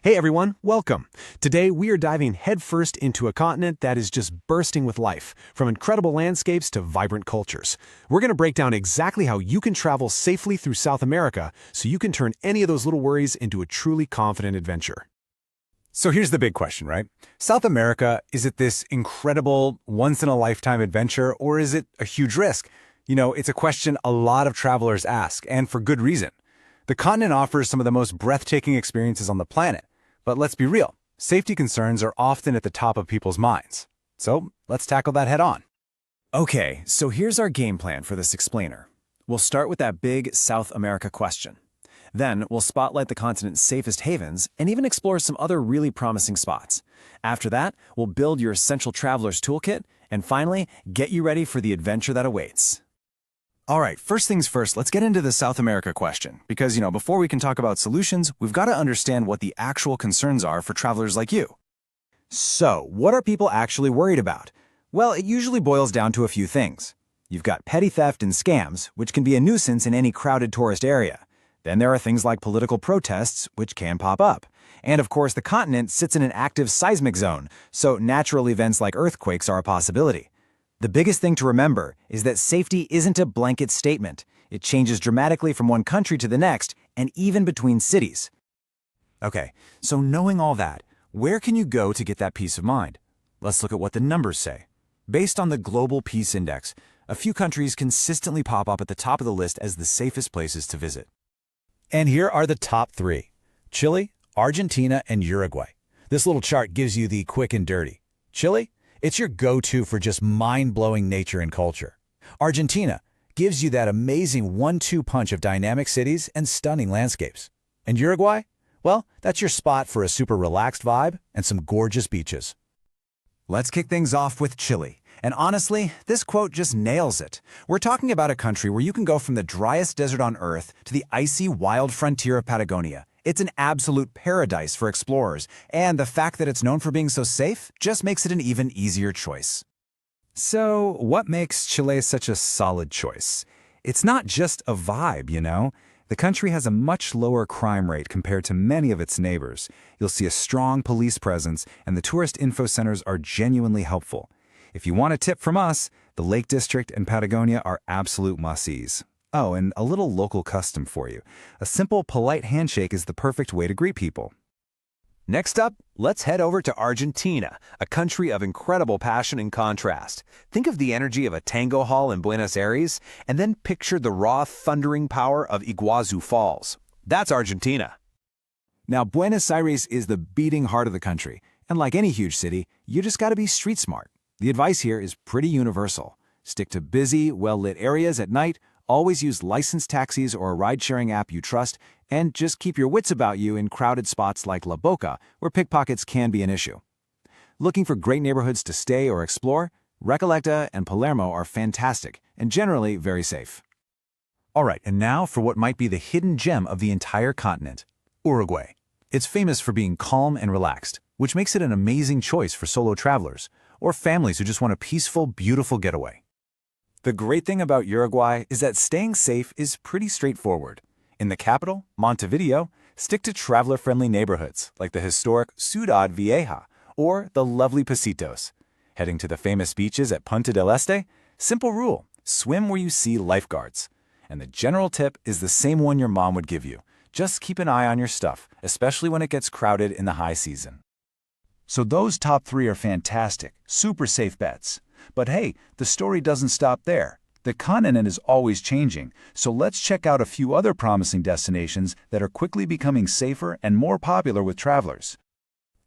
Hey everyone, welcome. Today we are diving headfirst into a continent that is just bursting with life, from incredible landscapes to vibrant cultures. We're going to break down exactly how you can travel safely through South America so you can turn any of those little worries into a truly confident adventure. So here's the big question, right? South America, is it this incredible, once-in-a-lifetime adventure, or is it a huge risk? It's a question a lot of travelers ask, and for good reason. The continent offers some of the most breathtaking experiences on the planet. But let's be real, safety concerns are often at the top of people's minds. So let's tackle that head on. Okay, so here's our game plan for this explainer. We'll start with that big South America question. Then we'll spotlight the continent's safest havens and even explore some other really promising spots. After that, we'll build your essential traveler's toolkit and finally, get you ready for the adventure that awaits. All right, first things first, let's get into the South America question. Because, before we can talk about solutions, we've got to understand what the actual concerns are for travelers like you. So, what are people actually worried about? Well, it usually boils down to a few things. You've got petty theft and scams, which can be a nuisance in any crowded tourist area. Then there are things like political protests, which can pop up. And of course, the continent sits in an active seismic zone, so natural events like earthquakes are a possibility. The biggest thing to remember is that safety isn't a blanket statement. It changes dramatically from one country to the next, and even between cities. Okay, so knowing all that, where can you go to get that peace of mind? Let's look at what the numbers say. Based on the Global Peace Index, a few countries consistently pop up at the top of the list as the safest places to visit. And here are the top three: Chile, Argentina, and Uruguay. This little chart gives you the quick and dirty. Chile? It's your go-to for just mind-blowing nature and culture. Argentina gives you that amazing one-two punch of dynamic cities and stunning landscapes. And Uruguay? Well, that's your spot for a super relaxed vibe and some gorgeous beaches. Let's kick things off with Chile. And honestly, this quote just nails it. We're talking about a country where you can go from the driest desert on Earth to the icy, wild frontier of Patagonia. It's an absolute paradise for explorers, and the fact that it's known for being so safe just makes it an even easier choice. So what makes Chile such a solid choice? It's not just a vibe. The country has a much lower crime rate compared to many of its neighbors. You'll see a strong police presence, and the tourist info centers are genuinely helpful. If you want a tip from us, the Lake District and Patagonia are absolute must-sees. Oh, and a little local custom for you. A simple, polite handshake is the perfect way to greet people. Next up, let's head over to Argentina, a country of incredible passion and contrast. Think of the energy of a tango hall in Buenos Aires, and then picture the raw, thundering power of Iguazu Falls. That's Argentina. Now, Buenos Aires is the beating heart of the country, and like any huge city, you just gotta be street smart. The advice here is pretty universal. Stick to busy, well-lit areas at night, always use licensed taxis or a ride-sharing app you trust, and just keep your wits about you in crowded spots like La Boca, where pickpockets can be an issue. Looking for great neighborhoods to stay or explore? Recoleta and Palermo are fantastic and generally very safe. All right, and now for what might be the hidden gem of the entire continent, Uruguay. It's famous for being calm and relaxed, which makes it an amazing choice for solo travelers or families who just want a peaceful, beautiful getaway. The great thing about Uruguay is that staying safe is pretty straightforward. In the capital, Montevideo, stick to traveler-friendly neighborhoods like the historic Ciudad Vieja or the lovely Pocitos. Heading to the famous beaches at Punta del Este? Simple rule, swim where you see lifeguards. And the general tip is the same one your mom would give you. Just keep an eye on your stuff, especially when it gets crowded in the high season. So those top three are fantastic, super safe bets. But hey, the story doesn't stop there. The continent is always changing, so let's check out a few other promising destinations that are quickly becoming safer and more popular with travelers.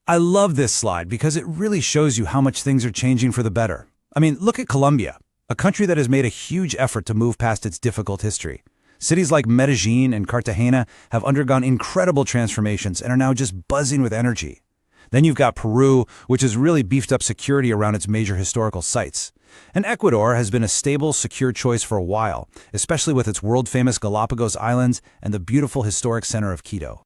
I love this slide because it really shows you how much things are changing for the better. I mean, look at Colombia, a country that has made a huge effort to move past its difficult history. Cities like Medellin and Cartagena have undergone incredible transformations and are now just buzzing with energy. Then you've got Peru, which has really beefed up security around its major historical sites. And Ecuador has been a stable, secure choice for a while, especially with its world-famous Galapagos Islands and the beautiful historic center of Quito.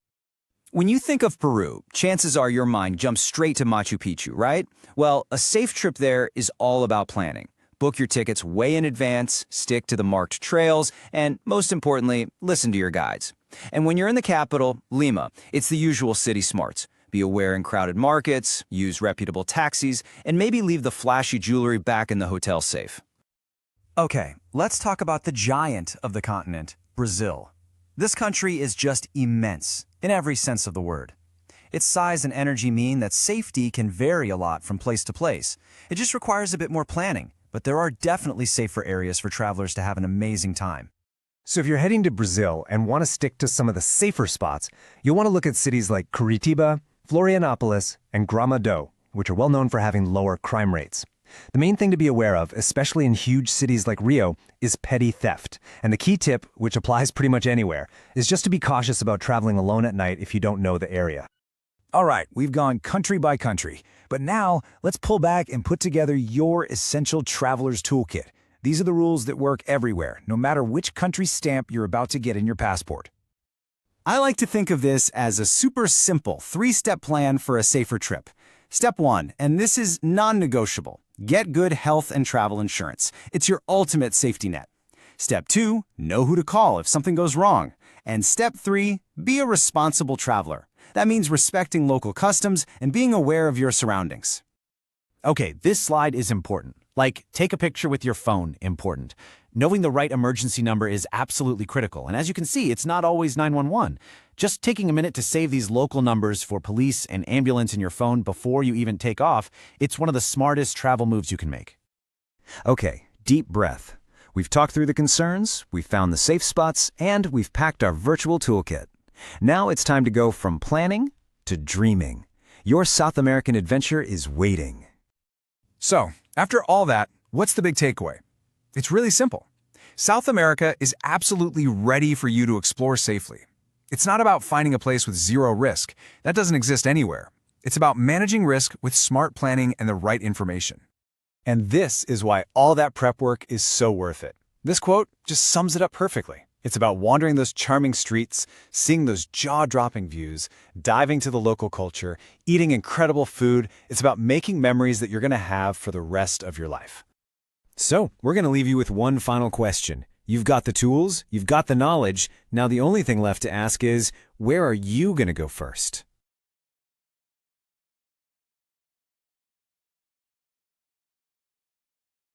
When you think of Peru, chances are your mind jumps straight to Machu Picchu, right? Well, a safe trip there is all about planning. Book your tickets way in advance, stick to the marked trails, and most importantly, listen to your guides. And when you're in the capital, Lima, it's the usual city smarts. Be aware in crowded markets, use reputable taxis, and maybe leave the flashy jewelry back in the hotel safe. Okay, let's talk about the giant of the continent, Brazil. This country is just immense, in every sense of the word. Its size and energy mean that safety can vary a lot from place to place. It just requires a bit more planning, but there are definitely safer areas for travelers to have an amazing time. So if you're heading to Brazil and want to stick to some of the safer spots, you'll want to look at cities like Curitiba, Florianopolis, and Gramado, which are well known for having lower crime rates. The main thing to be aware of, especially in huge cities like Rio, is petty theft. And the key tip, which applies pretty much anywhere, is just to be cautious about traveling alone at night if you don't know the area. All right, we've gone country by country, but now let's pull back and put together your essential traveler's toolkit. These are the rules that work everywhere, no matter which country's stamp you're about to get in your passport. I like to think of this as a super simple 3-step plan for a safer trip. Step 1, and this is non-negotiable, get good health and travel insurance. It's your ultimate safety net. Step 2, know who to call if something goes wrong. And Step 3, be a responsible traveler. That means respecting local customs and being aware of your surroundings. Okay, this slide is important. Like, take a picture with your phone, important. Knowing the right emergency number is absolutely critical, and as you can see, it's not always 911. Just taking a minute to save these local numbers for police and ambulance in your phone before you even take off, it's one of the smartest travel moves you can make. Okay, deep breath. We've talked through the concerns, we've found the safe spots, and we've packed our virtual toolkit. Now it's time to go from planning to dreaming. Your South American adventure is waiting. So, after all that, what's the big takeaway? It's really simple. South America is absolutely ready for you to explore safely. It's not about finding a place with zero risk. That doesn't exist anywhere. It's about managing risk with smart planning and the right information. And this is why all that prep work is so worth it. This quote just sums it up perfectly. It's about wandering those charming streets, seeing those jaw-dropping views, diving to the local culture, eating incredible food. It's about making memories that you're going to have for the rest of your life. So, we're going to leave you with one final question. You've got the tools, you've got the knowledge. Now the only thing left to ask is, where are you going to go first?